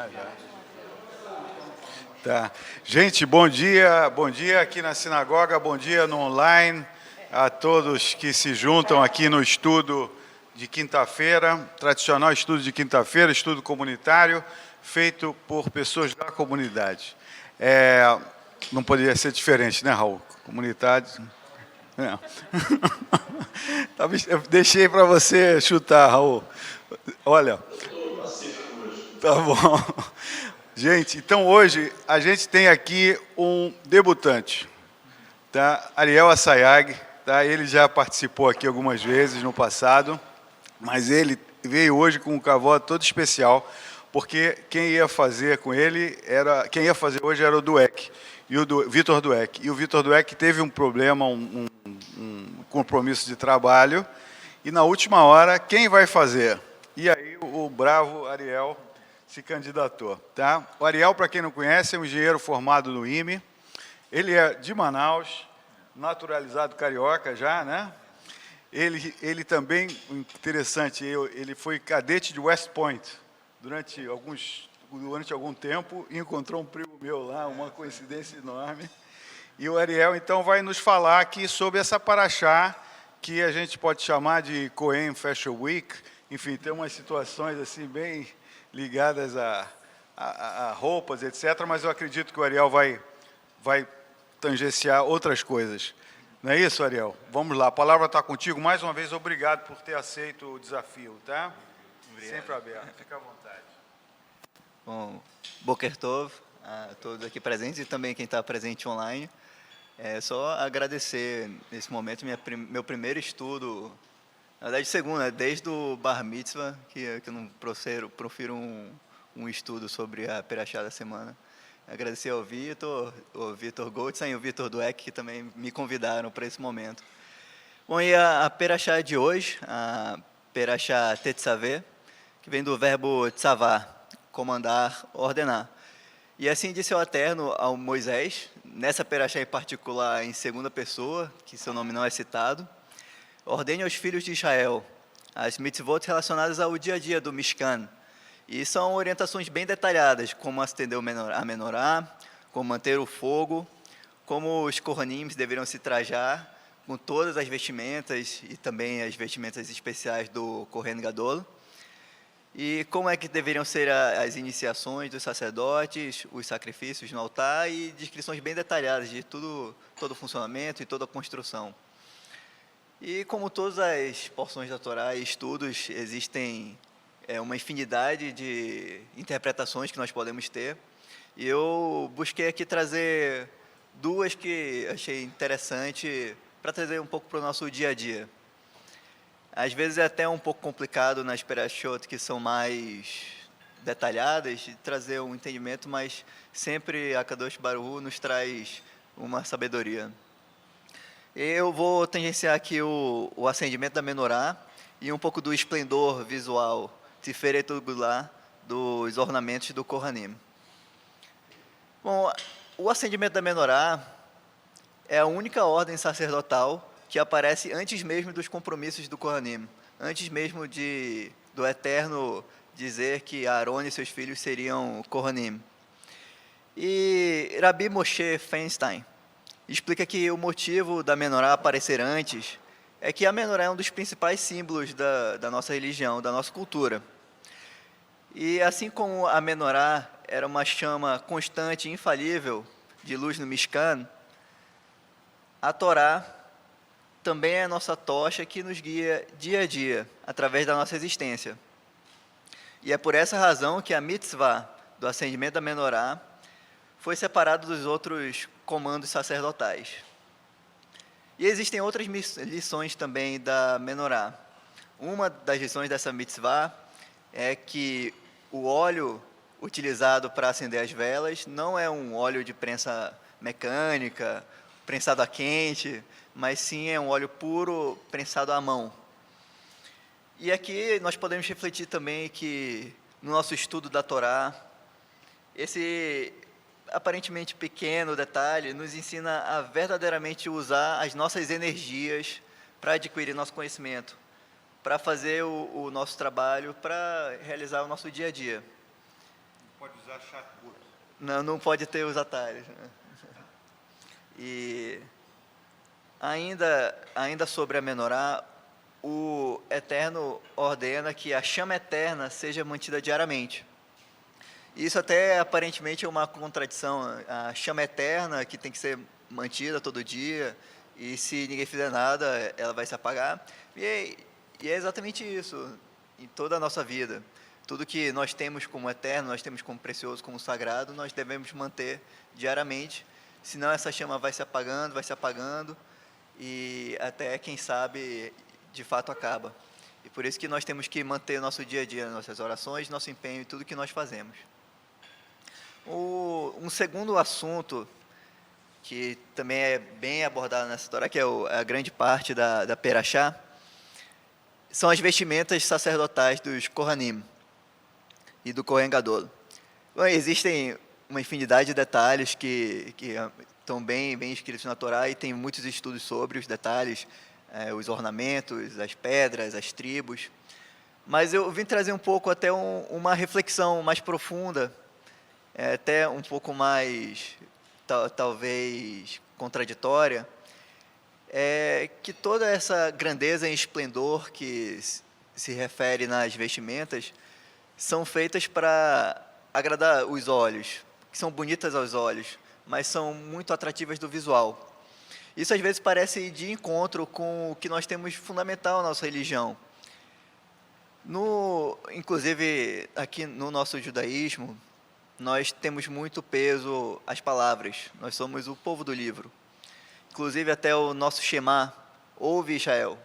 já. Tá. Gente, bom dia aqui na sinagoga, bom dia no online, a todos que se juntam aqui no estudo de quinta-feira, tradicional estudo de quinta-feira, estudo comunitário, feito por pessoas da comunidade. Não poderia ser diferente, né, Raul? Comunidade... É. Eu deixei para você chutar, Raul. Olha. Tá bom. Gente, então hoje a gente tem aqui um debutante, tá? Ariel Assayag, tá? Ele já participou aqui algumas vezes no passado, mas ele veio hoje com um cavalo todo especial, porque quem ia fazer hoje era o Dueck, e o Vitor Dueck. E o Vitor Dueck teve um problema, um compromisso de trabalho, e na última hora, quem vai fazer? E aí o bravo Ariel se candidatou. Tá? O Ariel, para quem não conhece, é um engenheiro formado no IME, ele é de Manaus, naturalizado carioca já, né? Ele também, interessante, ele foi cadete de West Point durante algum tempo, e encontrou um primo meu lá, uma coincidência enorme. E o Ariel, então, vai nos falar aqui sobre essa paraxá, que a gente pode chamar de Cohen Fashion Week. Enfim, tem umas situações assim bem ligadas a roupas, etc. Mas eu acredito que o Ariel vai tangenciar outras coisas. Não é isso, Ariel? Vamos lá, a palavra está contigo. Mais uma vez, obrigado por ter aceito o desafio, tá? Obrigado. Sempre aberto, fica à vontade. Bom, Boker Tov a todos aqui presentes e também quem está presente online. É só agradecer nesse momento meu primeiro estudo, na verdade segundo, né, desde o Bar Mitzvah, que eu não profiro um estudo sobre a Perashá da semana. Agradecer ao Vitor Goldstein e o Vitor Dueck, que também me convidaram para esse momento. Bom, e a Perashá de hoje, a Perashá Tetzaveh, que vem do verbo tzavá, comandar, ordenar. E assim disse o Eterno ao Moisés, nessa Perashá em particular, em segunda pessoa, que seu nome não é citado: ordene aos filhos de Israel as mitzvot relacionadas ao dia a dia do Mishkan. E são orientações bem detalhadas, como acender a menorá, como manter o fogo, como os Kohanim deveriam se trajar, com todas as vestimentas e também as vestimentas especiais do Kohen Gadol. E como é que deveriam ser as iniciações dos sacerdotes, os sacrifícios no altar e descrições bem detalhadas de todo o funcionamento e toda a construção. E como todas as porções da Torá e estudos, existem uma infinidade de interpretações que nós podemos ter. E eu busquei aqui trazer duas que achei interessante para trazer um pouco para o nosso dia a dia. Às vezes é até um pouco complicado nas perashot que são mais detalhadas, de trazer um entendimento, mas sempre a Kadosh Baruch Hu nos traz uma sabedoria. Eu vou tangenciar aqui o acendimento da menorá e um pouco do esplendor visual, Tiferet Ugulah, dos ornamentos do Kohanim. Bom, o acendimento da menorá é a única ordem sacerdotal que aparece antes mesmo dos compromissos do Kohanim, antes mesmo do Eterno dizer que Aaron e seus filhos seriam Kohanim. E Rabbi Moshe Feinstein explica que o motivo da menorá aparecer antes é que a menorá é um dos principais símbolos da nossa religião, da nossa cultura. E assim como a menorá era uma chama constante e infalível de luz no Mishkan, a Torá também é a nossa tocha que nos guia dia a dia, através da nossa existência. E é por essa razão que a mitzvah do acendimento da menorá foi separada dos outros comandos sacerdotais. E existem outras lições também da menorá. Uma das lições dessa mitzvah é que o óleo utilizado para acender as velas não é um óleo de prensa mecânica, prensado a quente, mas sim é um óleo puro prensado à mão. E aqui nós podemos refletir também que no nosso estudo da Torá, esse aparentemente pequeno detalhe nos ensina a verdadeiramente usar as nossas energias para adquirir nosso conhecimento, para fazer o nosso trabalho, para realizar o nosso dia a dia. Pode usar shortcut. Não pode ter os atalhos, né? E ainda sobre a menorá, o Eterno ordena que a chama eterna seja mantida diariamente. Isso até aparentemente é uma contradição. A chama eterna que tem que ser mantida todo dia, e se ninguém fizer nada, ela vai se apagar. E é exatamente isso em toda a nossa vida. Tudo que nós temos como eterno, nós temos como precioso, como sagrado, nós devemos manter diariamente, senão essa chama vai se apagando, e até, quem sabe, de fato acaba. E por isso que nós temos que manter nosso dia a dia, nossas orações, nosso empenho e tudo que nós fazemos. Um segundo assunto que também é bem abordado nessa história, que é a grande parte da Perashá, são as vestimentas sacerdotais dos Kohanim e do Kohen Gadol. Bom, existem uma infinidade de detalhes que estão bem escritos na Torá, e tem muitos estudos sobre os detalhes, os ornamentos, as pedras, as tribos. Mas eu vim trazer um pouco até uma reflexão mais profunda, até um pouco mais, talvez, contraditória, que toda essa grandeza e esplendor que se refere nas vestimentas são feitas para agradar os olhos, que são bonitas aos olhos, mas são muito atrativas do visual. Isso às vezes parece ir de encontro com o que nós temos fundamental na nossa religião. Inclusive, aqui no nosso judaísmo, nós temos muito peso as palavras. Nós somos o povo do livro. Inclusive, até o nosso Shema, ouve Israel.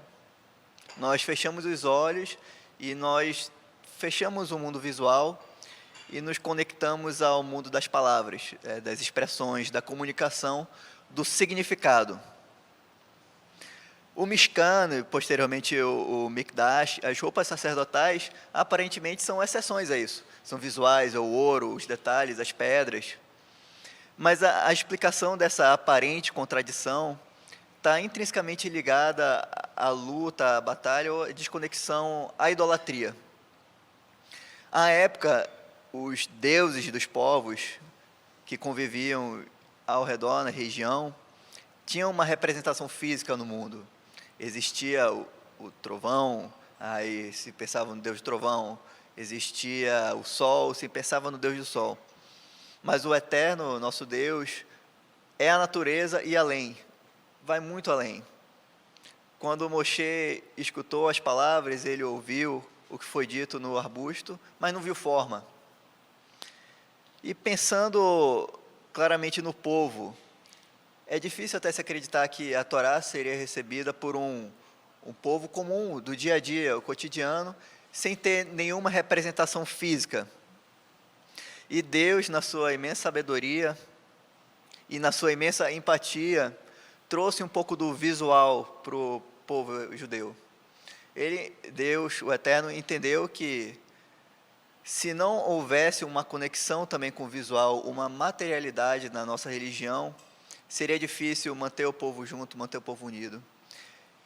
Nós fechamos os olhos e nós fechamos o mundo visual e nos conectamos ao mundo das palavras, das expressões, da comunicação, do significado. O Mishkan, e posteriormente o Mikdash, as roupas sacerdotais, aparentemente são exceções a isso. São visuais, o ouro, os detalhes, as pedras. Mas a explicação dessa aparente contradição está intrinsecamente ligada à luta, à batalha ou à desconexão, à idolatria. À época, os deuses dos povos que conviviam ao redor, na região, tinham uma representação física no mundo. Existia o trovão, aí se pensava no deus do trovão. Existia o sol, se pensava no deus do sol. Mas o eterno, nosso Deus, é a natureza e além, vai muito além. Quando Moshe escutou as palavras, ele ouviu o que foi dito no arbusto, mas não viu forma. E pensando claramente no povo, é difícil até se acreditar que a Torá seria recebida por um povo comum, do dia a dia, o cotidiano, sem ter nenhuma representação física. E Deus, na sua imensa sabedoria e na sua imensa empatia, trouxe um pouco do visual para o povo judeu. Deus, o Eterno, entendeu que se não houvesse uma conexão também com o visual, uma materialidade na nossa religião, seria difícil manter o povo junto, manter o povo unido.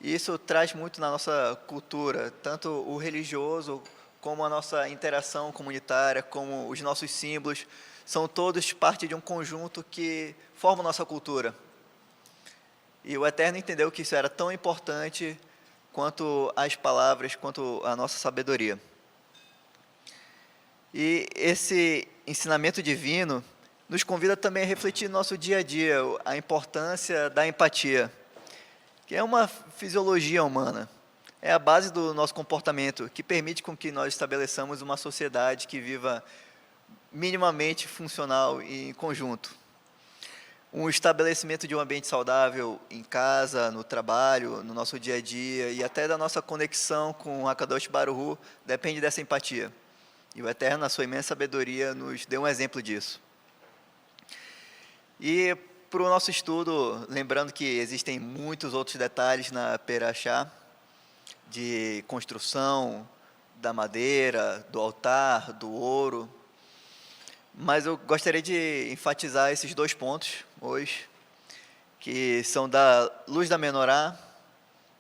E isso traz muito na nossa cultura, tanto o religioso, como a nossa interação comunitária, como os nossos símbolos, são todos parte de um conjunto que forma a nossa cultura. E o Eterno entendeu que isso era tão importante quanto as palavras, quanto a nossa sabedoria. E esse ensinamento divino nos convida também a refletir no nosso dia a dia a importância da empatia, que é uma fisiologia humana. É a base do nosso comportamento, que permite com que nós estabeleçamos uma sociedade que viva minimamente funcional e em conjunto. Um estabelecimento de um ambiente saudável em casa, no trabalho, no nosso dia a dia e até da nossa conexão com o Hakadosh Baruch Hu depende dessa empatia. E o Eterno, na sua imensa sabedoria, nos deu um exemplo disso. E para o nosso estudo, lembrando que existem muitos outros detalhes na Perashá, de construção da madeira, do altar, do ouro. Mas eu gostaria de enfatizar esses 2 pontos hoje, que são da luz da menorá,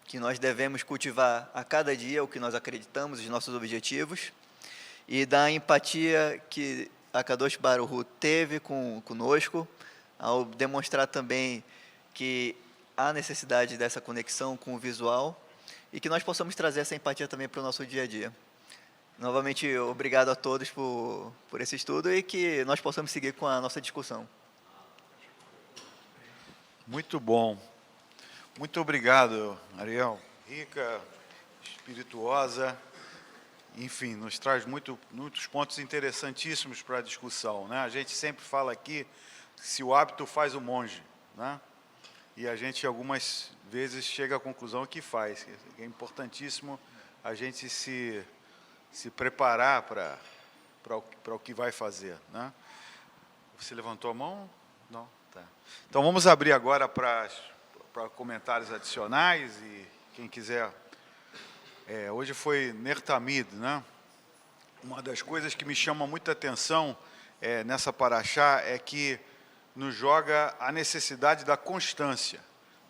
que nós devemos cultivar a cada dia o que nós acreditamos, os nossos objetivos, e da empatia que Kadosh Baruch Hu teve conosco, ao demonstrar também que há necessidade dessa conexão com o visual e que nós possamos trazer essa empatia também para o nosso dia a dia. Novamente, obrigado a todos por esse estudo e que nós possamos seguir com a nossa discussão. Muito bom. Muito obrigado, Ariel. Rica, espirituosa, enfim, nos traz muitos pontos interessantíssimos para a discussão, né? A gente sempre fala aqui, se o hábito faz o monge, né? E a gente algumas vezes chega à conclusão que faz. É importantíssimo a gente se preparar para o que vai fazer, né? Você levantou a mão? Não? Tá. Então vamos abrir agora para comentários adicionais e quem quiser. Hoje foi Ner Tamid, né? Uma das coisas que me chama muita atenção nessa paraxá é que nos joga a necessidade da constância,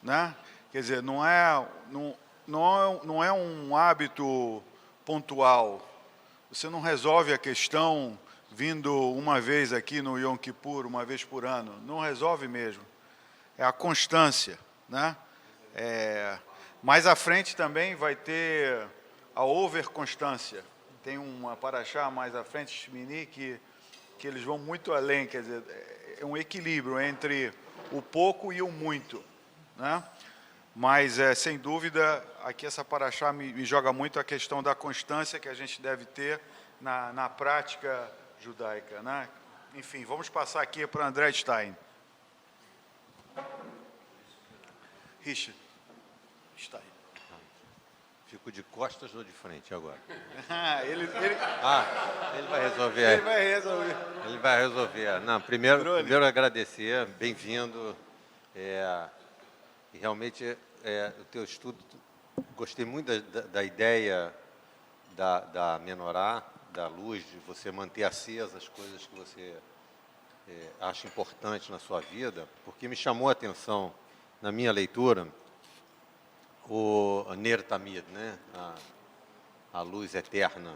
né? Quer dizer, não é um hábito pontual. Você não resolve a questão vindo uma vez aqui no Yom Kippur, uma vez por ano. Não resolve mesmo. É a constância, né? Mais à frente também vai ter a overconstância. Tem uma paraxá mais à frente, Shmini, que eles vão muito além, quer dizer, é um equilíbrio entre o pouco e o muito, né? Mas, sem dúvida, aqui essa paraxá me joga muito a questão da constância que a gente deve ter na prática judaica, né? Enfim, vamos passar aqui para André Stein. Richard Stein. Fico de costas ou de frente agora? Ele Ele vai resolver. Ele vai resolver. Ele vai resolver. Não, primeiro agradecer, bem-vindo. E realmente, o teu estudo, gostei muito da ideia da menorá, da luz, de você manter acesa as coisas que você acha importante na sua vida, porque me chamou a atenção, na minha leitura, o Ner Tamid, né? A luz eterna.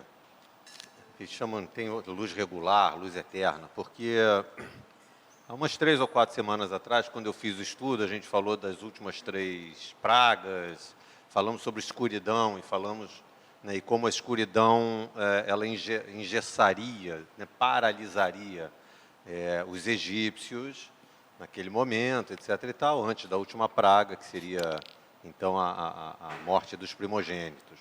Eles chamam, tem luz regular, luz eterna, porque há umas 3 ou 4 semanas atrás, quando eu fiz o estudo, a gente falou das últimas 3 pragas, falamos sobre escuridão e falamos, né, e como a escuridão ela engessaria, né, paralisaria os egípcios naquele momento, etc. e tal, antes da última praga, que seria então a morte dos primogênitos.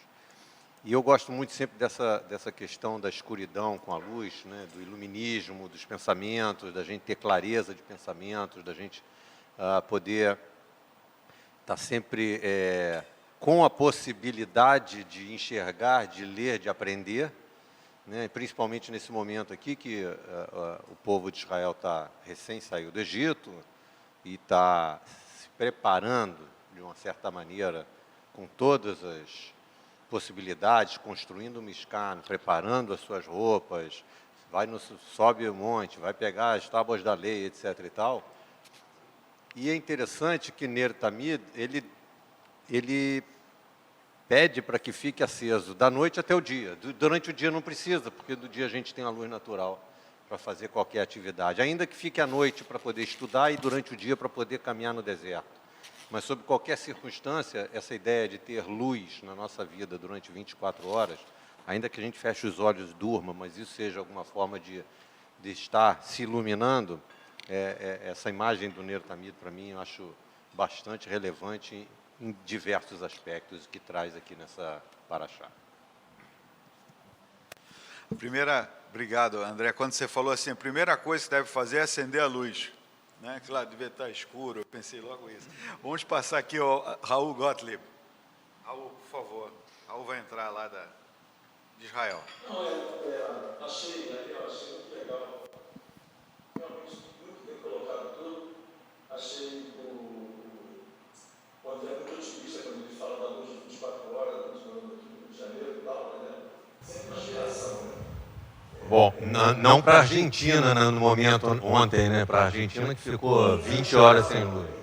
E eu gosto muito sempre dessa questão da escuridão com a luz, né, do iluminismo, dos pensamentos, da gente ter clareza de pensamentos, da gente poder estar sempre com a possibilidade de enxergar, de ler, de aprender, né, principalmente nesse momento aqui que o povo de Israel recém saiu do Egito e está se preparando, de uma certa maneira, com todas as possibilidades, construindo um Mishkan, preparando as suas roupas, sobe o monte, vai pegar as tábuas da lei, etc. e tal. E é interessante que Ner Tamid, ele pede para que fique aceso da noite até o dia. Durante o dia não precisa, porque do dia a gente tem a luz natural para fazer qualquer atividade. Ainda que fique à noite para poder estudar e durante o dia para poder caminhar no deserto. Mas, sob qualquer circunstância, essa ideia de ter luz na nossa vida durante 24 horas, ainda que a gente feche os olhos e durma, mas isso seja alguma forma de estar se iluminando, essa imagem do Ner Tamid, para mim, eu acho bastante relevante em diversos aspectos que traz aqui nessa paraxá. Obrigado, André. Quando você falou assim, a primeira coisa que deve fazer é acender a luz. Né? Claro, devia estar escuro, eu pensei logo isso. Vamos passar aqui ao Raul Gottlieb. Raul, por favor. Raul vai entrar lá de Israel. Não, achei muito legal. Realmente, muito bem colocado tudo. Achei o André muito otimista quando ele fala da luz de 24 horas, aqui no Rio de Janeiro e tal, né? Sempre uma inspiração, né? Bom, não para a Argentina, né, no momento ontem, né? Para a Argentina que ficou 20 horas sem luz.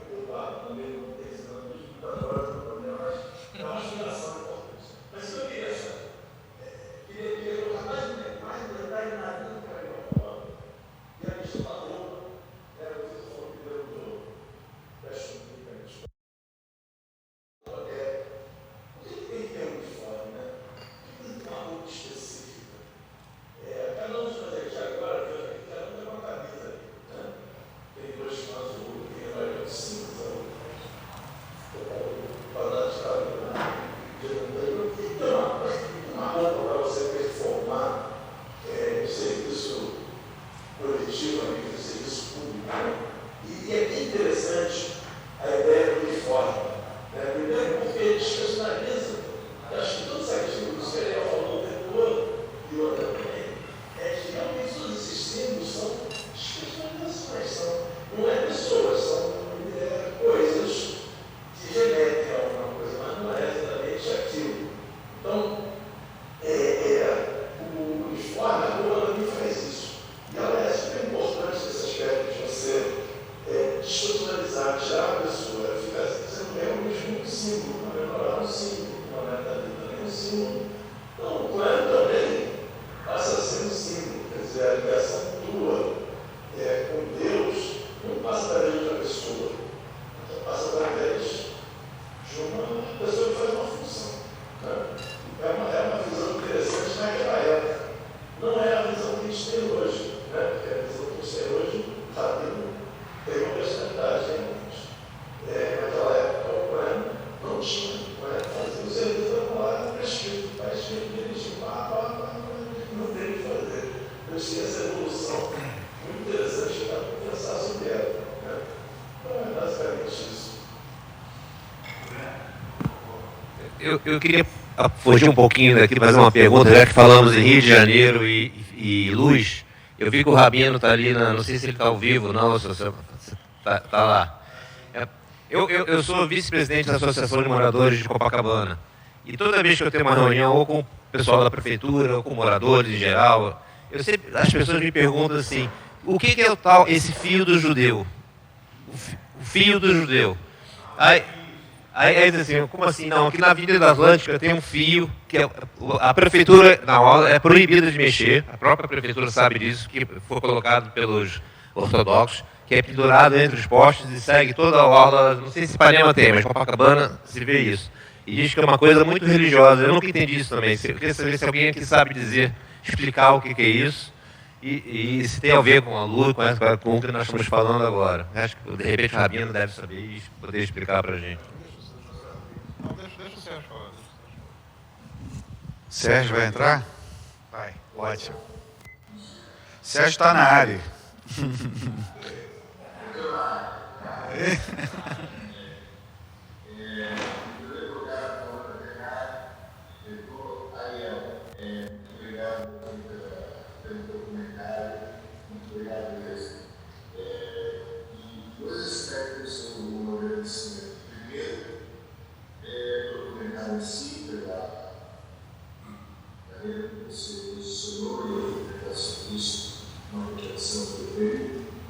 a ligação tua com Deus não passa através de outra pessoa, passa através de uma pessoa que faz uma função. Né? É uma visão interessante naquela época. Não é a visão que a gente tem hoje. Né? Porque a visão que a gente tem hoje tem uma personalidade, tem muitos. Naquela época, o Coran não tinha. O Coran fazia o serviço da palavra prescrito. Está escrito direitinho, não tem o que fazer. Eu tinha essa evolução muito interessante que dá para pensar sobre ela. Né? Então é basicamente isso. Eu queria fugir um pouquinho daqui, fazer uma pergunta, já que falamos em Rio de Janeiro e luz. Eu vi que o Rabino está ali, não sei se ele está ao vivo, não, se você está lá. Eu sou vice-presidente da Associação de Moradores de Copacabana. E toda vez que eu tenho uma reunião, ou com o pessoal da prefeitura, ou com moradores em geral, as pessoas me perguntam assim, o que é o tal, esse fio do judeu? O fio do judeu. Aí diz assim, como assim? Não, aqui na Avenida Atlântica tem um fio que a prefeitura, na aula, é proibida de mexer, a própria prefeitura sabe disso, que foi colocado pelos ortodoxos, que é pendurado entre os postes e segue toda a orla, não sei se Ipanema tem, mas Copacabana se vê isso. E diz que é uma coisa muito religiosa, eu nunca entendi isso também, eu queria saber se alguém aqui sabe explicar o que é isso, e se tem a ver com a luz, com o que nós estamos falando agora. Acho que, de repente, o Rabino deve saber e poder explicar para a gente. Deixa o Sérgio falar. Sérgio vai entrar? Vai, ótimo. Sérgio está na área.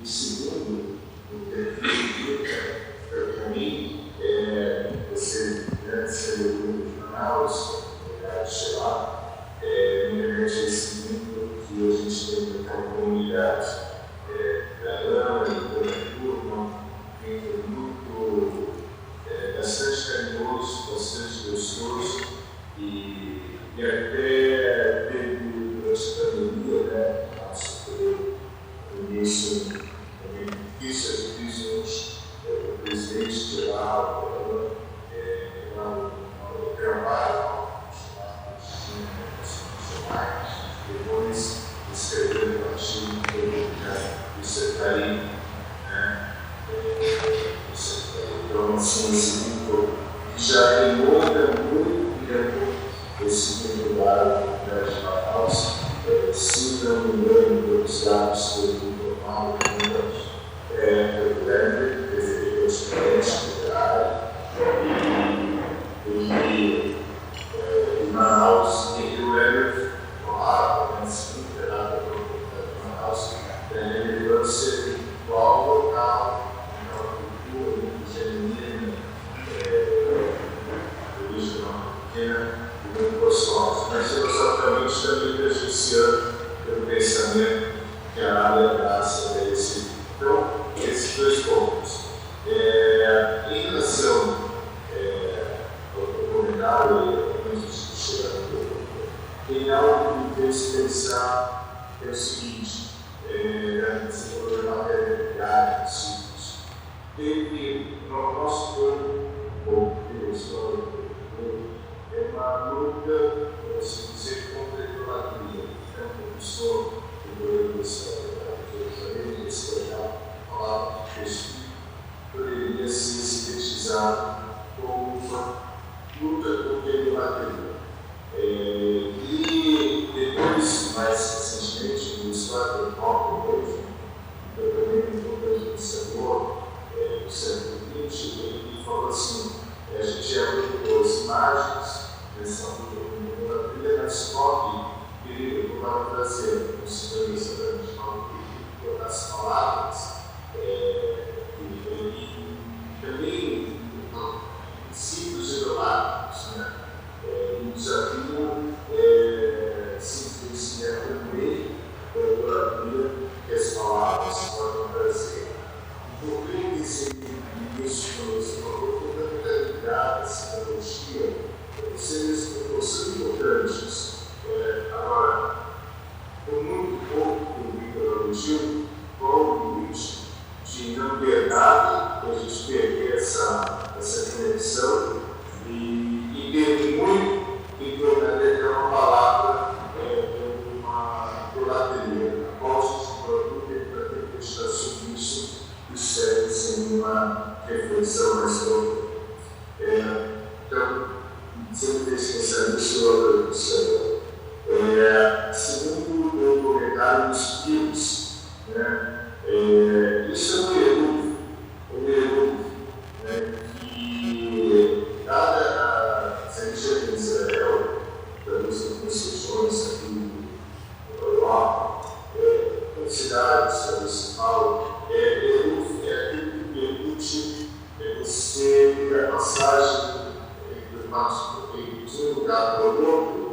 E segundo, o perfil para mim, você saiu de Manaus, sei lá, me remete a esse vínculo que a gente tem com a comunidade da Lama e da turma, vínculo muito bastante carinhoso, bastante gostoso e até teve durante a pandemia, né, isso também fiz o presidente geral, o trabalho depois escrever um artigo do Secretaria, né? Então, assim, esse livro que já demora muito tempo, esse livro lá da comunidade de Manaus, se não me engano, pelos dados que eu vi, o Leandro, prefeito de Ocidente, da área, e Manaus, e o Leandro, lá, assim, da comunidade de Manaus, ele vai ser qual local, uma cultura genuína, original, pequena e muito gostosa, mas filosoficamente também prejudiciando pelo pensamento que a área abraça esse. Então, esses dois pontos. Em relação ao documentário, antes de chegar no documentário, tem algo que me fez pensar que é o seguinte, você falou de materialidade, ciclos. Teve no nosso corpo, ou pela história do corpo, é uma luta, assim dizer, contra a idolatria. Então, como sou a palavra de Cristo poderia ser sintetizado como uma luta contra a idolatria. E depois, mais recentemente, no história do Paulo mesmo, eu também me influenciador do século XX, ele falou assim, a gente é duas imagens nessa luta contra a idolatria, mas cobre eu estava trazendo um sintonista da original que as palavras e também princípios idolátricos, né? O desafio simplesmente é aprender objetivo, qual o limite de não ter dado, para a gente perder essa conexão e ter muito em tornaria ter uma palavra, uma curadoria, a qual a gente produz para ter que estar sobre isso e segue sem uma reflexão mais profunda. Então, sempre ter pensado nisso, outra questão. Segundo o documentário dos filmes, né, isso é um erro, né, que, dada se a gente já tem Israel, das concessões aqui na Europa, nas cidades, como se fala, erro é aquilo que permite você ter a passagem de um lugar para o outro,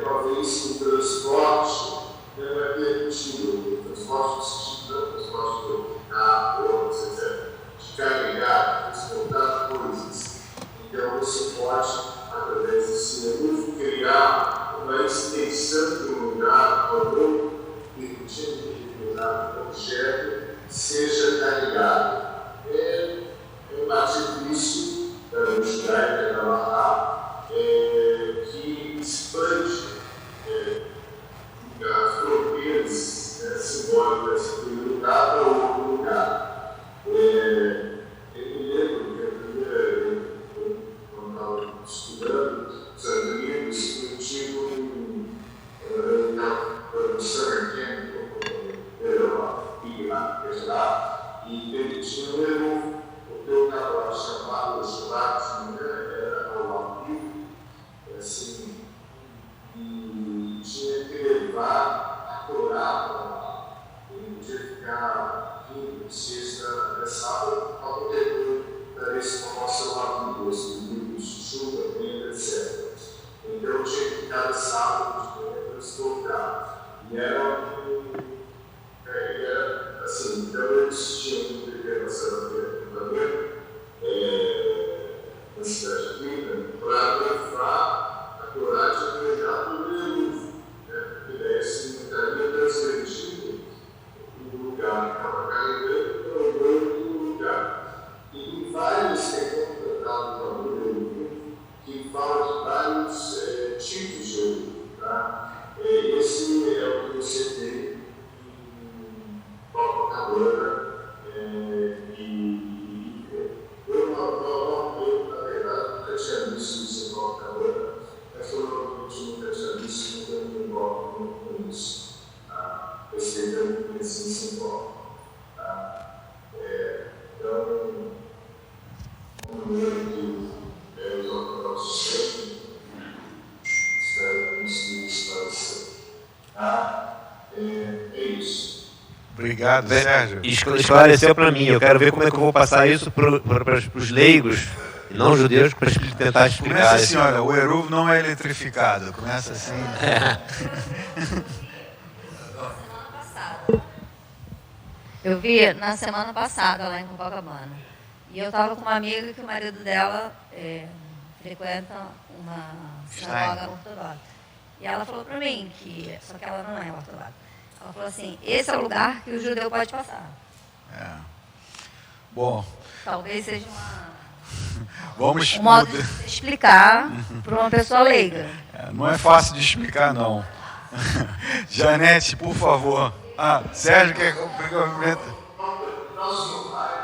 uma vez que o transporte não é permitido, o transporte no sentido do transporte do carro, etc., de carregar, transportar coisas. Então, você pode, através desse uso, criar uma extensão de um lugar para o outro, permitindo que o determinado objeto seja carregado. Eu bati nisso, no Judaica da Lahá, que expande as fronteiras simbólicas de um lugar para outro lugar. Eu me lembro que quando estava estudando os amigos, eu tive um summer camp, e ele tinha um erro, o teu trabalho chamado os lados, era ao ar livre, assim, e tinha que levar a Torá para lá. Ele podia ficar quinta, sexta, sábado, ao tempo da exposição à vida, os livros, chuva, venda, etc. Então tinha que cada sábado de manhã transportar. E era assim, então eles tinham que viver na cidade na cidade de Quinta, para levar a coragem de viajar para o Peru, porque daí assim estaria transmitido o lugar que estava carregando para o outro lugar. E em vários tem contratado para o Peru, que fala de vários tipos de ouro. Tá? Esse é o que você tem em Copacabana e eu, na verdade, nunca tinha visto isso em Copacabana, mas provavelmente nunca tinha visto nunca me envolvo com isso. Respeitando esse simbólico. Então, como eu os nossos sempre, espero conseguir esclarecer. É isso. Obrigado, Sérgio. Esclareceu para mim. Eu quero ver como é que eu vou passar isso para os leigos, e não judeus, para tentar explicar. Começa assim, olha, o Eruv não é eletrificado. Começa assim. Eu vi na semana passada lá em Copacabana. E eu estava com uma amiga que o marido dela frequenta uma sinagoga ortodoxa. E ela falou para mim que, só que ela não é ortodoxa. Ela falou assim, esse é o lugar que o judeu pode passar. Bom. Talvez seja Vamos um modo de explicar para uma pessoa leiga. Não é fácil de explicar, não. Janete, por favor. Sérgio quer complementar. Nosso online,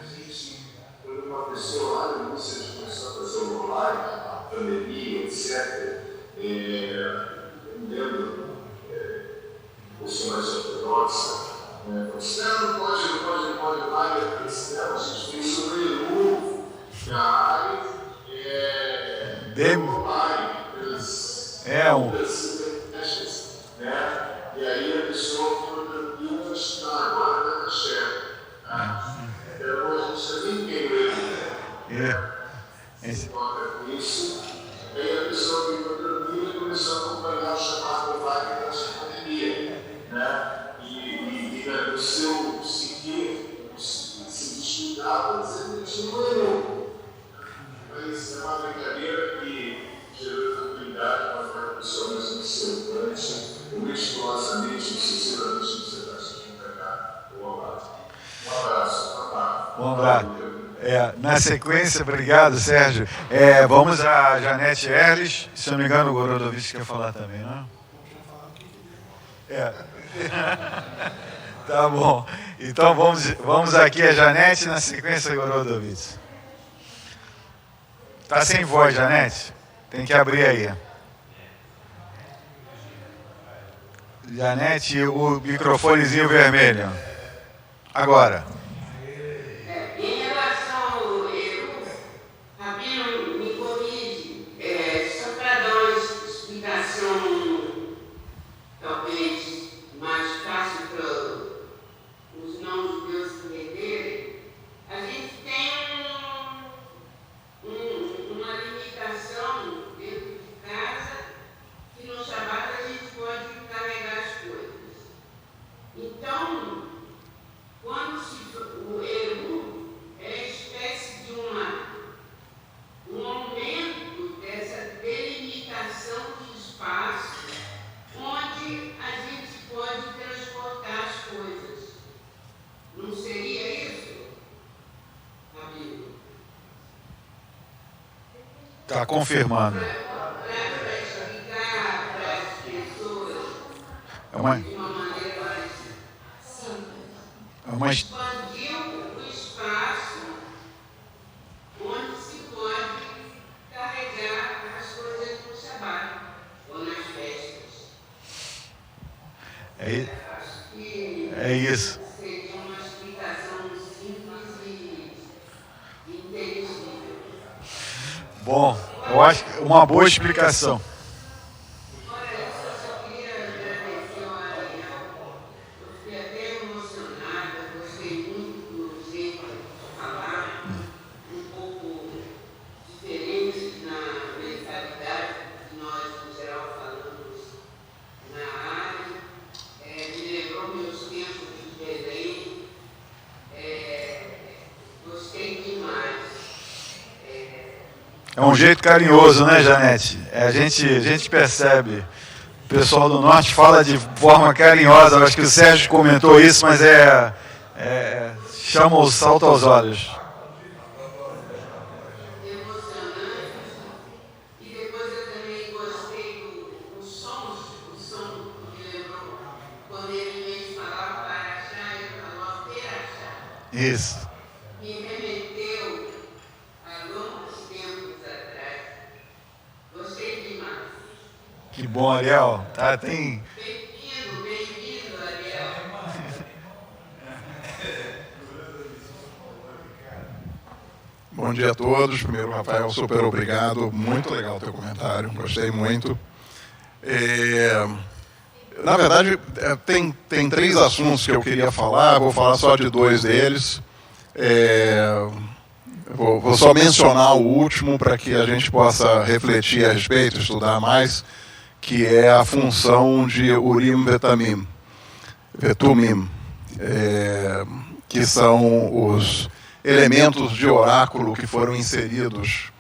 a gente, quando uma pessoa lá no início de começou a fazer o online, a pandemia, etc., eu me lembro, eu sou mais ortodoxa, você não pode online, a gente fez sobre Eruv, que a área online, e aí a pessoa foi tranquila, está agora na chefe. Então a gente também tem se encontra com isso. Aí a pessoa ficou tranquila e começou a acompanhar o chamado Wagner da pandemia. E no seu seguir, se descuidava, você não errou. Mas é uma brincadeira que gerou tranquilidade para a pessoa mais observante, meticulosamente, obsessivamente Um abraço. Um abraço. Na sequência, obrigado, Sérgio. Vamos a Janete Erles. Se não me engano, o Gorodovic quer falar também, não é? Tá bom. Então vamos aqui a Janete, na sequência, Gorodovic. Tá sem voz, Janete? Tem que abrir aí. Janete, o microfonezinho vermelho. Agora. Em relação ao erro, Rabino, me corrige, só para dar uma explicação, talvez mais fácil para os não-judeus entenderem, a gente tem uma limitação dentro de casa que no Shabat a gente pode carregar as coisas. Então, quando o Eru é espécie de um aumento dessa delimitação de espaço onde a gente pode transportar as coisas. Não seria isso, Rabino? Está confirmando. Para explicar para as pessoas de uma maneira mais simples. Expandir o espaço onde se pode carregar as coisas no Shabat ou nas festas. Acho que isso. seria uma explicação simples e inteligível. Bom, eu acho que uma boa explicação. Fora isso, eu só queria agradecer ao Ariel. Eu fiquei até emocionada, gostei muito do jeito de falar, um pouco diferente na mentalidade que nós, em geral, falamos na área. Me lembrou meus tempos de Belém. Gostei demais. É um jeito carinhoso, né, Janete? A gente percebe. O pessoal do Norte fala de forma carinhosa. Eu acho que o Sérgio comentou isso, mas chama o salto aos olhos. Emocionante. E depois eu também gostei do som que me lembrou quando ele me falava para achar e falou Perachá. Isso. Me remeteu a longos tempos atrás. Gostei demais. Que bom, Ariel. Tem... Bem-vindo, Ariel. Bom dia a todos. Primeiro, Rafael, super obrigado. Muito legal o teu comentário. Gostei muito. Na verdade, tem 3 assuntos que eu queria falar. Vou falar só de 2 deles. Vou só mencionar o último para que a gente possa refletir a respeito, estudar mais, que é a função de Urim Vetumim, que são os elementos de oráculo que foram inseridos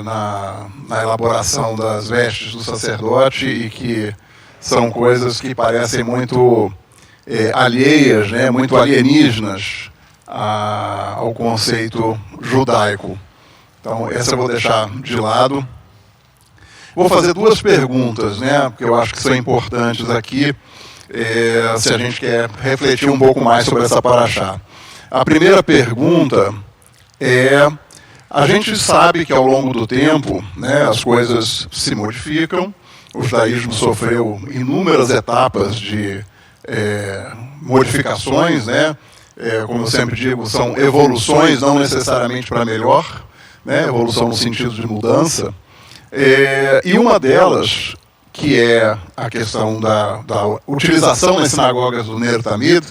na elaboração das vestes do sacerdote e que são coisas que parecem muito alheias, né, muito alienígenas ao conceito judaico. Então, essa eu vou deixar de lado. Vou fazer 2 perguntas, né, porque eu acho que são importantes aqui, se a gente quer refletir um pouco mais sobre essa paraxá. A primeira pergunta é: a gente sabe que ao longo do tempo, né, as coisas se modificam, o judaísmo sofreu inúmeras etapas de modificações, né? Como eu sempre digo, são evoluções, não necessariamente para melhor, né? Evolução no sentido de mudança. E uma delas, que é a questão da utilização nas sinagogas do Ner Tamid,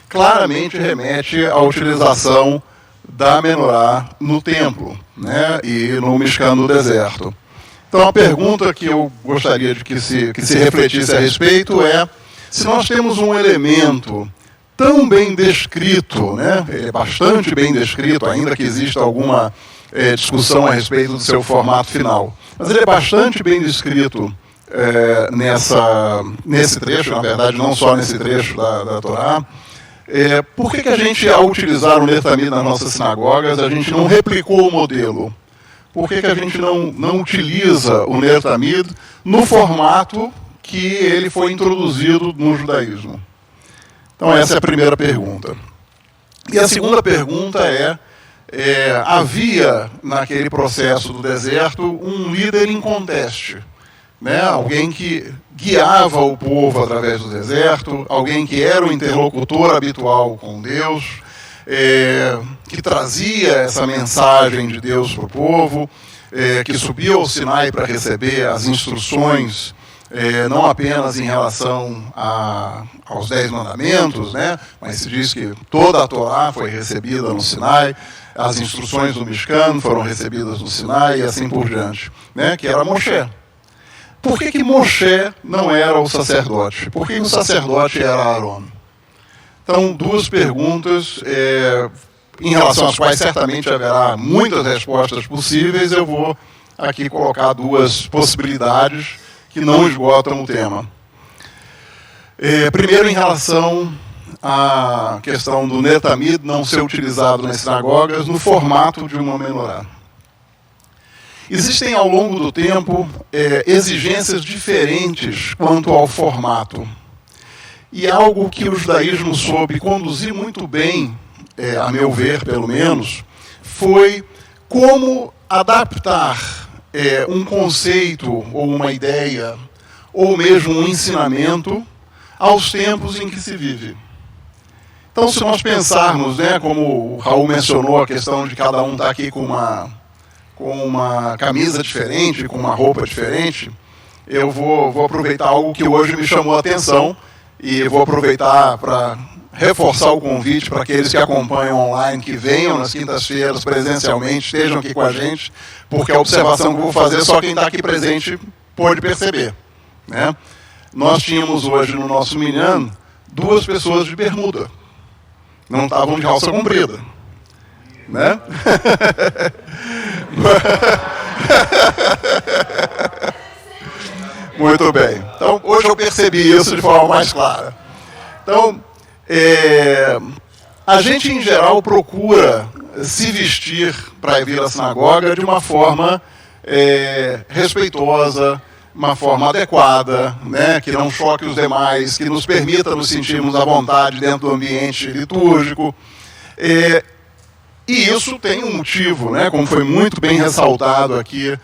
claramente remete à utilização da menorá no templo, né? E no Mishkan do deserto. Então, a pergunta que eu gostaria de que se refletisse a respeito é: se nós temos um elemento tão bem descrito, né, bastante bem descrito, ainda que exista alguma discussão a respeito do seu formato final, mas ele é bastante bem descrito nesse trecho, na verdade, não só nesse trecho da Torá, Por que a gente, ao utilizar o Ner Tamid nas nossas sinagogas, a gente não replicou o modelo? Por que a gente não utiliza o Ner Tamid no formato que ele foi introduzido no judaísmo? Então, essa é a primeira pergunta. E a segunda pergunta havia, naquele processo do deserto, um líder inconteste, né? Alguém que guiava o povo através do deserto, alguém que era o interlocutor habitual com Deus, que trazia essa mensagem de Deus para o povo, que subia ao Sinai para receber as instruções, não apenas em relação aos 10 mandamentos, né? Mas se diz que toda a Torá foi recebida no Sinai, as instruções do Mishkan foram recebidas no Sinai e assim por diante, né? Que era Moshe. Por que Moshe não era o sacerdote? Por que o sacerdote era Aaron? Então, duas perguntas, em relação às quais certamente haverá muitas respostas possíveis. Eu vou aqui colocar duas possibilidades que não esgotam o tema. Primeiro, em relação à questão do Ner Tamid não ser utilizado nas sinagogas no formato de uma menorá. Existem, ao longo do tempo, exigências diferentes quanto ao formato. E algo que o judaísmo soube conduzir muito bem, a meu ver, pelo menos, foi como adaptar um conceito ou uma ideia, ou mesmo um ensinamento, aos tempos em que se vive. Então, se nós pensarmos, né, como o Raul mencionou, a questão de cada um estar aqui com uma camisa diferente, com uma roupa diferente, eu vou aproveitar algo que hoje me chamou a atenção e vou aproveitar para reforçar o convite para aqueles que acompanham online, que venham nas quintas-feiras presencialmente, estejam aqui com a gente, porque a observação que eu vou fazer só quem está aqui presente pode perceber, né? Nós tínhamos hoje no nosso minyan 2 pessoas de bermuda, não estavam de calça comprida, né? Muito bem. Então, hoje eu percebi isso de forma mais clara. Então, a gente, em geral, procura se vestir para vir à sinagoga de uma forma respeitosa, uma forma adequada, né, que não choque os demais, que nos permita nos sentirmos à vontade dentro do ambiente litúrgico. E isso tem um motivo, né, como foi muito bem ressaltado aqui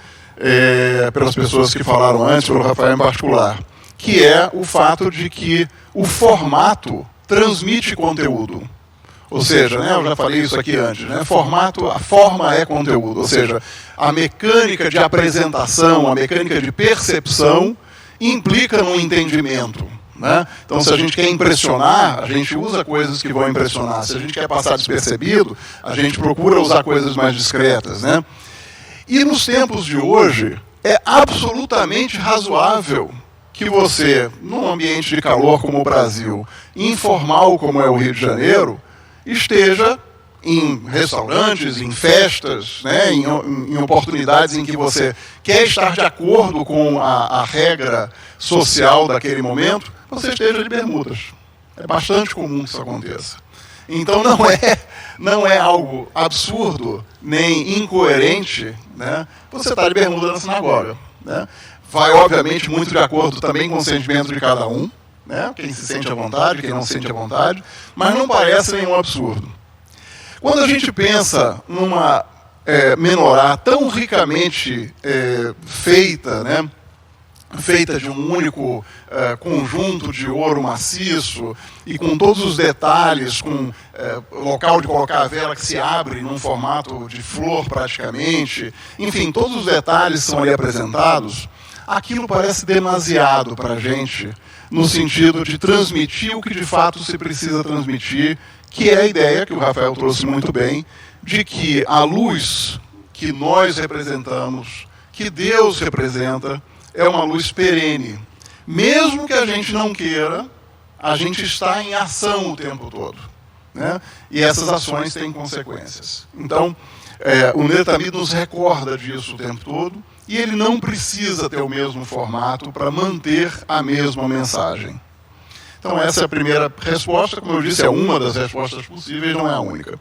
pelas pessoas que falaram antes, pelo Rafael em particular, que é o fato de que o formato transmite conteúdo. Ou seja, né, eu já falei isso aqui antes, né, a forma é conteúdo, ou seja, a mecânica de apresentação, a mecânica de percepção implica no entendimento, né? Então, se a gente quer impressionar, a gente usa coisas que vão impressionar. Se a gente quer passar despercebido, a gente procura usar coisas mais discretas, né? E nos tempos de hoje, é absolutamente razoável que você, num ambiente de calor como o Brasil, informal como é o Rio de Janeiro, esteja em restaurantes, em festas, né, em oportunidades em que você quer estar de acordo com a regra social daquele momento, você esteja de bermudas. É bastante comum que isso aconteça. Então não é algo absurdo, nem incoerente, né, você estar de bermuda na sinagoga, né? Vai, obviamente, muito de acordo também com o sentimento de cada um, né? Quem se sente à vontade, quem não se sente à vontade, mas não parece nenhum absurdo. Quando a gente pensa numa menorá tão ricamente feita, né? Feita de um único conjunto de ouro maciço e com todos os detalhes, com local de colocar a vela que se abre num formato de flor praticamente, enfim, todos os detalhes são ali apresentados, aquilo parece demasiado para a gente, no sentido de transmitir o que de fato se precisa transmitir, que é a ideia que o Rafael trouxe muito bem, de que a luz que nós representamos, que Deus representa, é uma luz perene. Mesmo que a gente não queira, a gente está em ação o tempo todo, né? E essas ações têm consequências. Então, o Ner Tamid nos recorda disso o tempo todo, e ele não precisa ter o mesmo formato para manter a mesma mensagem. Então, essa é a primeira resposta. Como eu disse, é uma das respostas possíveis, não é a única.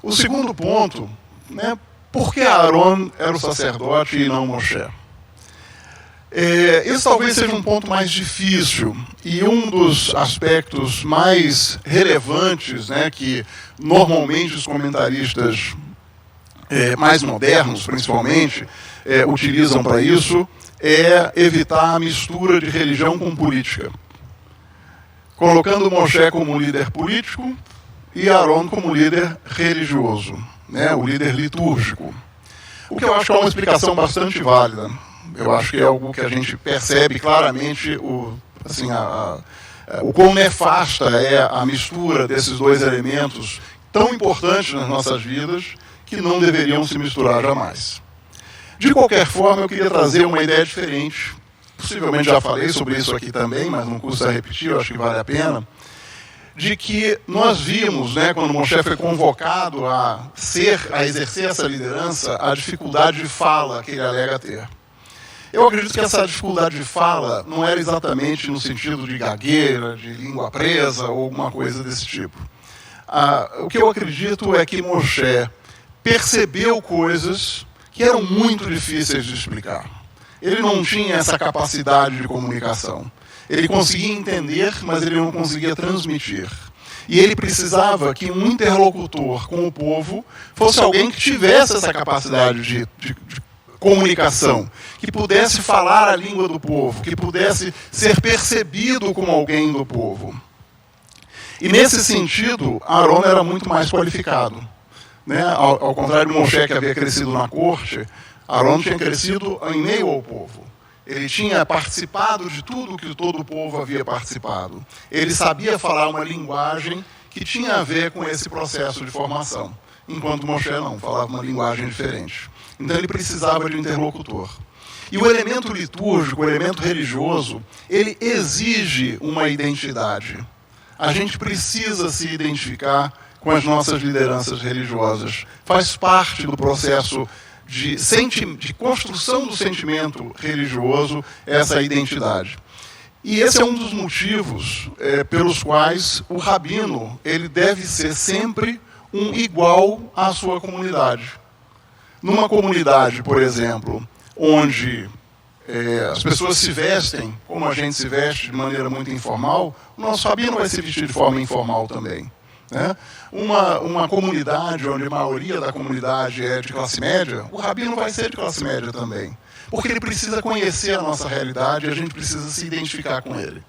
O segundo ponto, né, por que Aaron era o sacerdote e não Moshe? Esse talvez seja um ponto mais difícil e um dos aspectos mais relevantes, né, que normalmente os comentaristas mais modernos, principalmente, utilizam para isso, é evitar a mistura de religião com política, colocando Moshe como líder político e Aaron como líder religioso, né, o líder litúrgico. O que eu acho que é uma explicação bastante válida. Eu acho que é algo que a gente percebe claramente o quão nefasta é a mistura desses dois elementos tão importantes nas nossas vidas que não deveriam se misturar jamais. De qualquer forma, eu queria trazer uma ideia diferente. Possivelmente já falei sobre isso aqui também, mas não custa repetir, eu acho que vale a pena. De que nós vimos, né, quando Moshe foi convocado a exercer essa liderança, a dificuldade de fala que ele alega ter. Eu acredito que essa dificuldade de fala não era exatamente no sentido de gagueira, de língua presa ou alguma coisa desse tipo. O que eu acredito é que Moshe percebeu coisas que eram muito difíceis de explicar. Ele não tinha essa capacidade de comunicação. Ele conseguia entender, mas ele não conseguia transmitir. E ele precisava que um interlocutor com o povo fosse alguém que tivesse essa capacidade de comunicação, que pudesse falar a língua do povo, que pudesse ser percebido como alguém do povo. E nesse sentido, Aaron era muito mais qualificado. Né? Ao contrário de Moshe, que havia crescido na corte, Aaron tinha crescido em meio ao povo. Ele tinha participado de tudo que todo o povo havia participado. Ele sabia falar uma linguagem que tinha a ver com esse processo de formação, enquanto Moshe não, falava uma linguagem diferente. Então ele precisava de um interlocutor. E o elemento litúrgico, o elemento religioso, ele exige uma identidade. A gente precisa se identificar com as nossas lideranças religiosas. Faz parte do processo de construção do sentimento religioso, essa identidade. E esse é um dos motivos pelos quais o rabino ele deve ser sempre um igual à sua comunidade. Numa comunidade, por exemplo, onde as pessoas se vestem como a gente se veste de maneira muito informal, o nosso rabino vai se vestir de forma informal também. Né? Uma comunidade onde a maioria da comunidade é de classe média, o rabino vai ser de classe média também. Porque ele precisa conhecer a nossa realidade e a gente precisa se identificar com ele.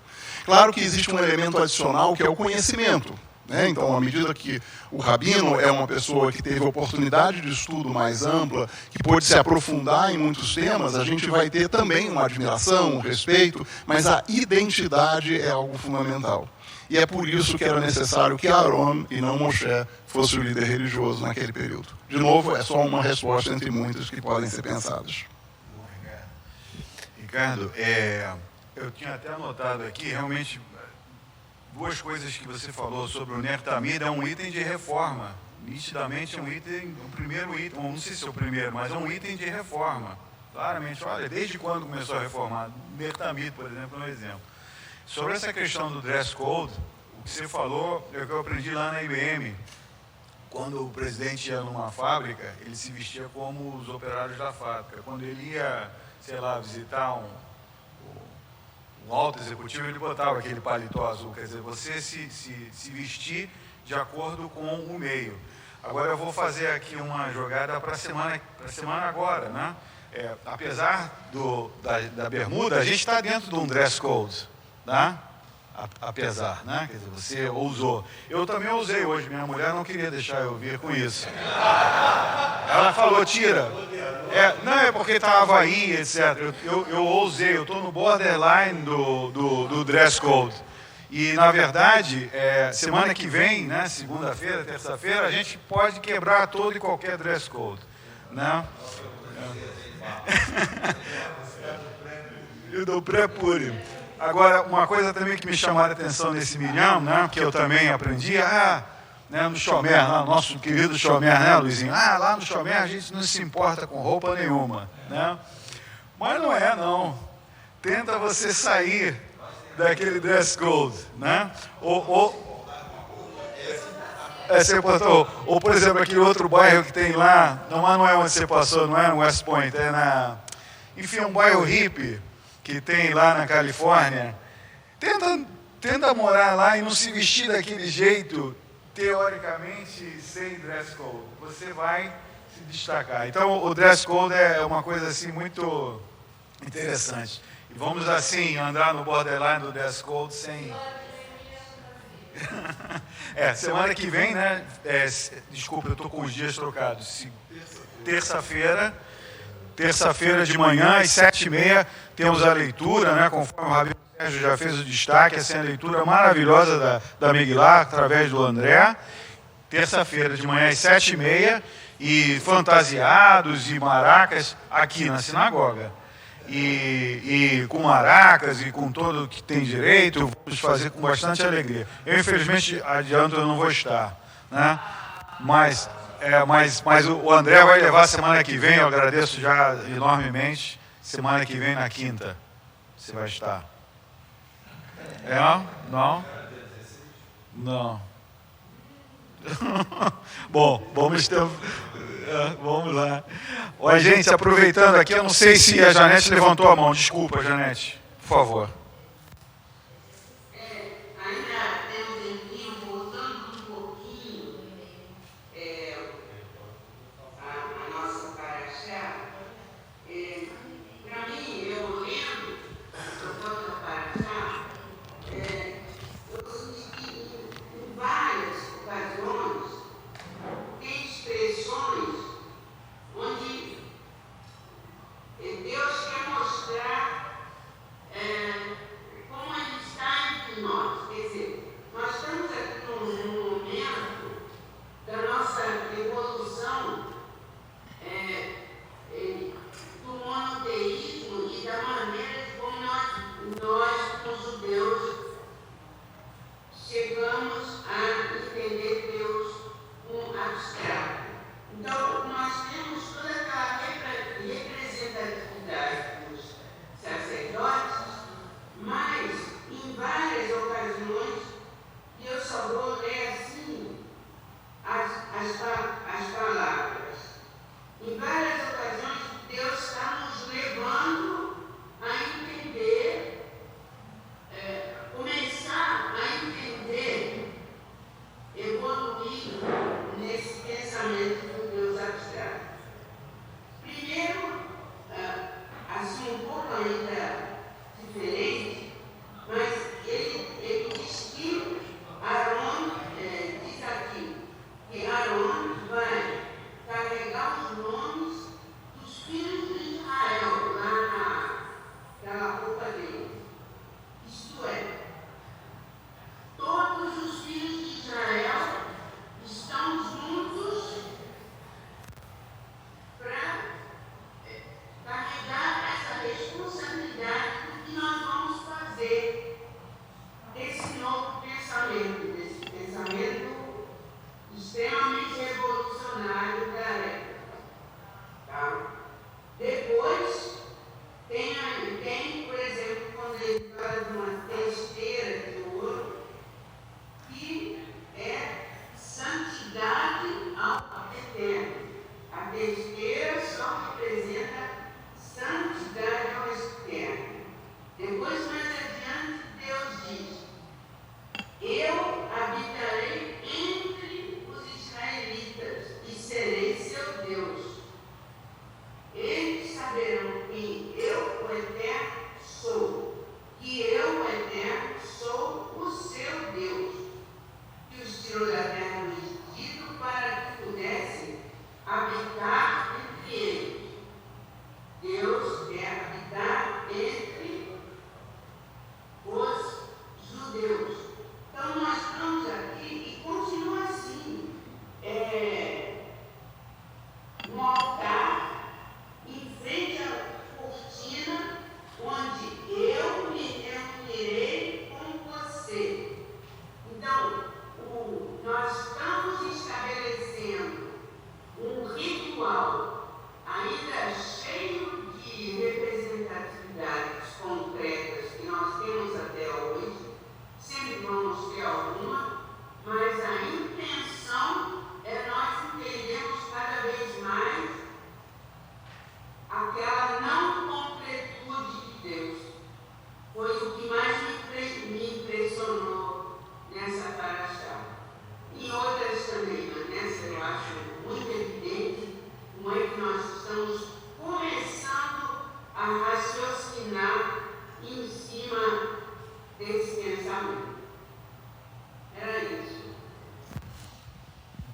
Claro que existe um elemento adicional que é o conhecimento. Né? Então, à medida que o rabino é uma pessoa que teve oportunidade de estudo mais ampla, que pôde se aprofundar em muitos temas, a gente vai ter também uma admiração, um respeito, mas a identidade é algo fundamental. E é por isso que era necessário que Aaron e não Moshe fosse o líder religioso naquele período. De novo, é só uma resposta entre muitas que podem ser pensadas. Ricardo, eu tinha até anotado aqui, realmente, duas coisas que você falou sobre o Ner Tamid, é um item de reforma. Nitidamente é um item, o primeiro item, não sei se é o primeiro, mas é um item de reforma. Claramente, olha, desde quando começou a reformar? O Ner Tamid, por exemplo, é um exemplo. Sobre essa questão do dress code, o que você falou é o que eu aprendi lá na IBM. Quando o presidente ia numa fábrica, ele se vestia como os operários da fábrica. Quando ele ia, sei lá, visitar um alto executivo, ele botava aquele paletó azul. Quer dizer, você se vestir de acordo com o meio. Agora eu vou fazer aqui uma jogada para a semana agora, né? Apesar da bermuda, a gente está dentro de um dress code, tá? Apesar, né? Quer dizer, você ousou. Eu também ousei hoje, minha mulher não queria deixar eu vir com isso. Ela falou, tira. Não, é porque está Havaí, etc. Eu ousei, eu estou no borderline do dress code. E, na verdade, semana que vem, né, segunda-feira, terça-feira, a gente pode quebrar todo e qualquer dress code. Né? E do pré-purim. Agora, uma coisa também que me chamou a atenção nesse milhão, né, que eu também aprendi, né, no Shomer, nosso querido Shomer, né, Luizinho? Lá no Shomer a gente não se importa com roupa nenhuma, né? Mas não é, não. Tenta você sair daquele dress code, né? Você botou, ou, por exemplo, aquele outro bairro que tem lá, não é onde você passou, não é no West Point, é na... Enfim, um bairro hippie que tem lá na Califórnia. Tenta morar lá e não se vestir daquele jeito, teoricamente, sem dress code. Você vai se destacar. Então, o dress code é uma coisa assim muito interessante. E vamos assim andar no borderline do dress code sem... semana que vem, né? Desculpa, eu estou com os dias trocados. Terça-feira de manhã, às 7h30, temos a leitura, né? Conforme o Rabino Sérgio já fez o destaque, essa é a leitura maravilhosa da Megilá, através do André. Terça-feira de manhã, às 7h30, e fantasiados e maracas aqui na sinagoga. E com maracas e com tudo que tem direito, vamos fazer com bastante alegria. Eu, infelizmente, adianto, eu não vou estar, né? Mas o André vai levar semana que vem, eu agradeço já enormemente. Semana que vem, na quinta, você vai estar. Não? Não. Bom, vamos lá. Olha, gente, aproveitando aqui, eu não sei se a Janete levantou a mão. Desculpa, Janete, por favor. Ainda tem um tempinho, voltando um pouquinho a nossa paraxá. Para mim, eu lendo sobre a paraxá, eu senti que em várias ocasiões tem expressões onde Deus quer mostrar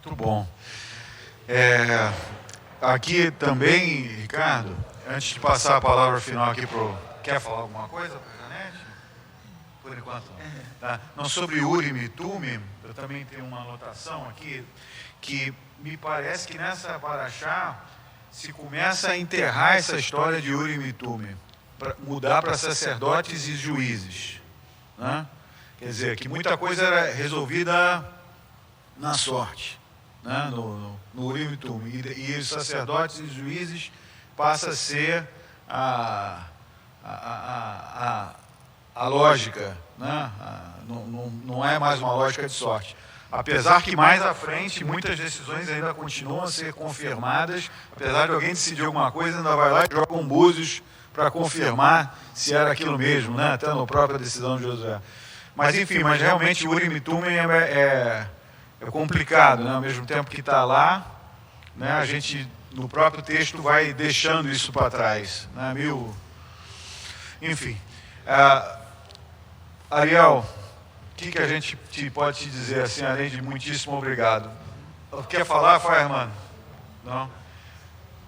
muito bom. Aqui também, Ricardo, antes de passar a palavra final aqui para o... Quer falar alguma coisa para a Janete? Por enquanto não. Tá? Não, sobre Urim e Tumim, eu também tenho uma anotação aqui, que me parece que nessa paraxá se começa a enterrar essa história de Urim e Tumim, mudar para sacerdotes e juízes, né? Quer dizer, que muita coisa era resolvida na sorte, né? no Urim e Tumim, e os sacerdotes e juízes passa a ser a lógica, né? Não é mais uma lógica de sorte. Apesar que mais à frente, muitas decisões ainda continuam a ser confirmadas, apesar de alguém decidir alguma coisa, ainda vai lá e joga um búzios para confirmar se era aquilo mesmo, né? Até na própria decisão de Josué. Mas enfim, mas realmente o Urim e Tumim é complicado, né? Ao mesmo tempo que está lá, né? A gente no próprio texto vai deixando isso para trás, né? Enfim, Ariel, o que a gente pode te dizer assim, além de muitíssimo obrigado? Quer falar, Fireman? Não?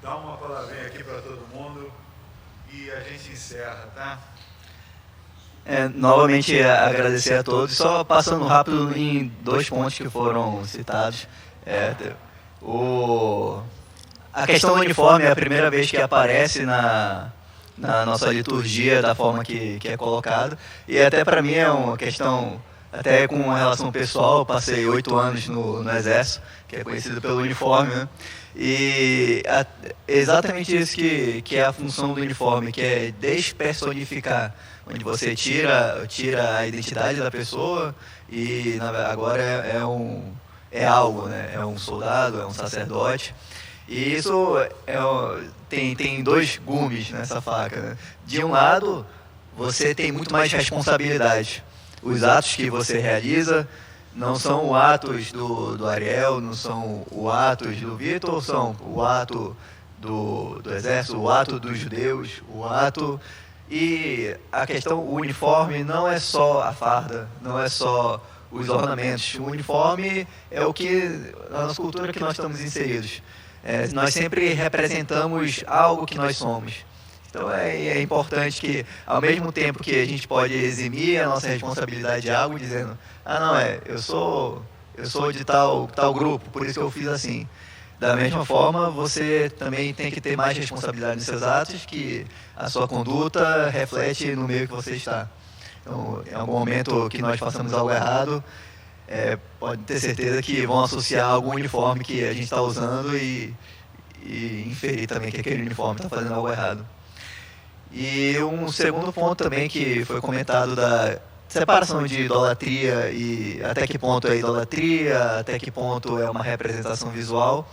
Dá uma palavrinha aqui para todo mundo e a gente encerra, tá? Novamente agradecer a todos, só passando rápido em 2 pontos que foram citados. A questão do uniforme é a primeira vez que aparece na nossa liturgia da forma que é colocado, e até para mim é uma questão, até com relação pessoal, eu passei 8 anos no Exército, que é conhecido pelo uniforme, né? E exatamente isso que é a função do uniforme, que é despersonificar, onde você tira a identidade da pessoa e agora é algo, né? É um soldado, é um sacerdote. E isso tem 2 gumes nessa faca, né? De um lado, você tem muito mais responsabilidade. Os atos que você realiza não são os atos do Ariel, não são os atos do Vitor, são o ato do Exército, o ato dos judeus, o ato... E a questão, o uniforme não é só a farda, não é só os ornamentos. O uniforme é o que, a nossa cultura que nós estamos inseridos. Nós sempre representamos algo que nós somos. Então é importante que, ao mesmo tempo que a gente pode eximir a nossa responsabilidade de algo, dizendo, eu sou de tal grupo, por isso que eu fiz assim. Da mesma forma, você também tem que ter mais responsabilidade nos seus atos, que a sua conduta reflete no meio que você está. Então, em algum momento que nós façamos algo errado, pode ter certeza que vão associar algum uniforme que a gente está usando e inferir também que aquele uniforme está fazendo algo errado. E um segundo ponto também que foi comentado da separação de idolatria e até que ponto é idolatria, até que ponto é uma representação visual.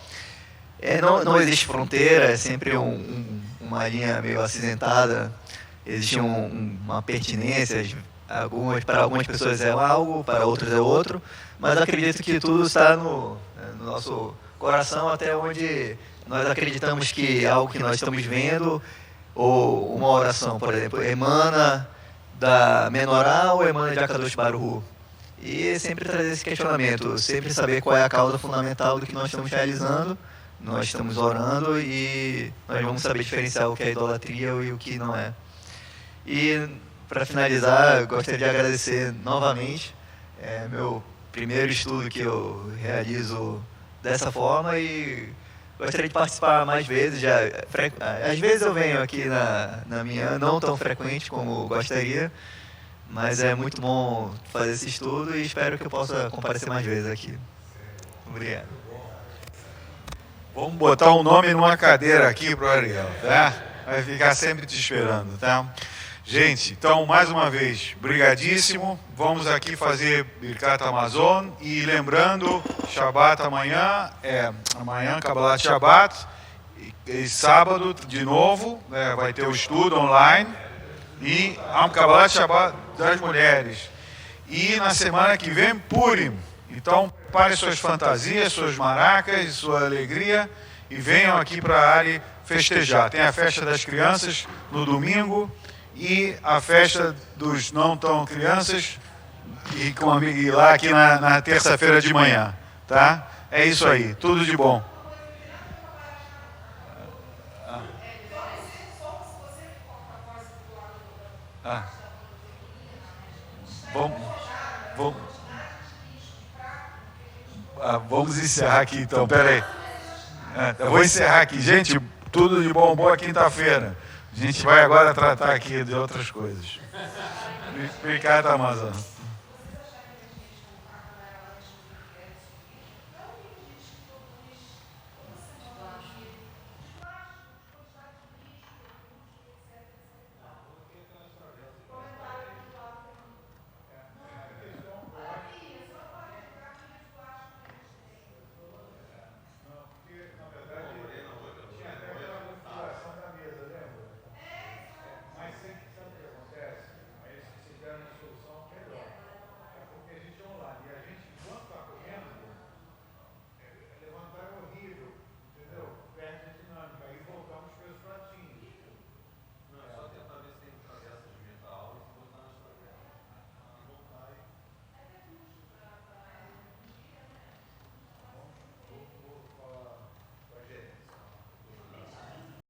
Não existe fronteira, é sempre uma linha meio acinzentada, existe uma pertinência, para algumas pessoas é algo, para outras é outro, mas acredito que tudo está no nosso coração, até onde nós acreditamos que algo que nós estamos vendo, ou uma oração, por exemplo, emana da Menorá ou emana de Akadosh Baruch Hu. E sempre trazer esse questionamento, sempre saber qual é a causa fundamental do que nós estamos realizando, nós estamos orando e nós vamos saber diferenciar o que é idolatria e o que não é. E, para finalizar, eu gostaria de agradecer novamente. Meu primeiro estudo que eu realizo dessa forma e gostaria de participar mais vezes. Às vezes eu venho aqui na minha, não tão frequente como gostaria, mas é muito bom fazer esse estudo e espero que eu possa comparecer mais vezes aqui. Obrigado. Vamos botar um nome numa cadeira aqui para o Ariel, tá? Vai ficar sempre te esperando, tá? Gente, então, mais uma vez, brigadíssimo. Vamos aqui fazer Birkat Hamazon e lembrando, Shabbat amanhã, Kabbalat Shabbat, e sábado, de novo, vai ter o estudo online e Kabbalat Shabbat das mulheres. E na semana que vem, Purim. Então, prepare suas fantasias, suas maracas, sua alegria e venham aqui para a área festejar. Tem a festa das crianças no domingo e a festa dos não tão crianças e lá aqui na terça-feira de manhã, tá? É isso aí. Tudo de bom. Vamos encerrar aqui, então. Peraí. Eu vou encerrar aqui. Gente, tudo de bom. Boa quinta-feira. A gente vai agora tratar aqui de outras coisas. Obrigado, Amazon.